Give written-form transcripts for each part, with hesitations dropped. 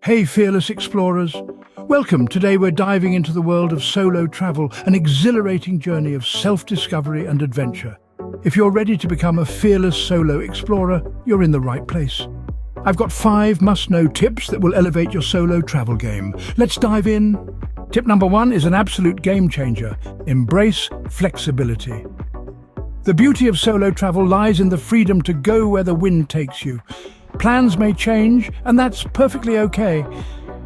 Hey fearless explorers, welcome. Today we're diving into the world of solo travel, an exhilarating journey of self-discovery and adventure. If you're ready to become a fearless solo explorer, you're in the right place. I've got 5 must-know tips that will elevate your solo travel game. Let's dive in. Tip number 1 is an absolute game changer. Embrace flexibility. The beauty of solo travel lies in the freedom to go where the wind takes you. Plans may change, and that's perfectly okay.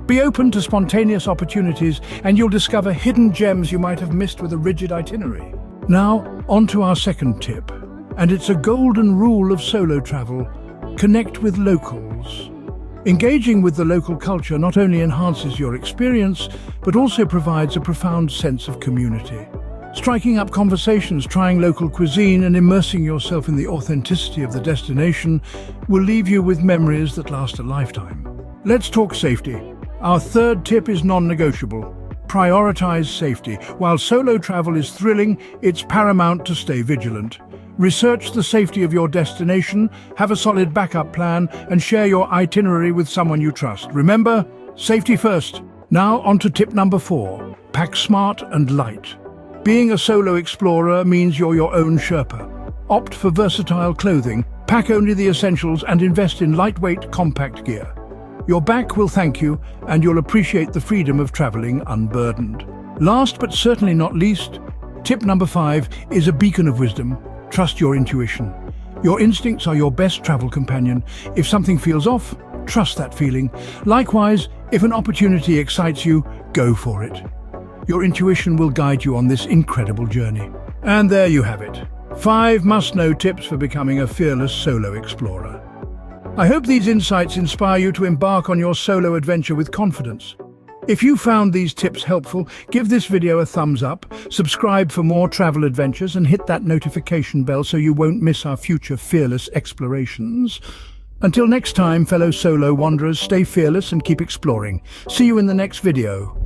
Be open to spontaneous opportunities, and you'll discover hidden gems you might have missed with a rigid itinerary. Now, on to our second tip, and it's a golden rule of solo travel: connect with locals. Engaging with the local culture not only enhances your experience, but also provides a profound sense of community. Striking up conversations, trying local cuisine, and immersing yourself in the authenticity of the destination will leave you with memories that last a lifetime. Let's talk safety. Our third tip is non-negotiable. Prioritize safety. While solo travel is thrilling, it's paramount to stay vigilant. Research the safety of your destination, have a solid backup plan, and share your itinerary with someone you trust. Remember, safety first. Now on to tip number 4. Pack smart and light. Being a solo explorer means you're your own Sherpa. Opt for versatile clothing, pack only the essentials, and invest in lightweight, compact gear. Your back will thank you, and you'll appreciate the freedom of traveling unburdened. Last but certainly not least, tip number 5 is a beacon of wisdom. Trust your intuition. Your instincts are your best travel companion. If something feels off, trust that feeling. Likewise, if an opportunity excites you, go for it. Your intuition will guide you on this incredible journey. And there you have it. 5 must-know tips for becoming a fearless solo explorer. I hope these insights inspire you to embark on your solo adventure with confidence. If you found these tips helpful, give this video a thumbs up, subscribe for more travel adventures, and hit that notification bell so you won't miss our future fearless explorations. Until next time, fellow solo wanderers, stay fearless and keep exploring. See you in the next video.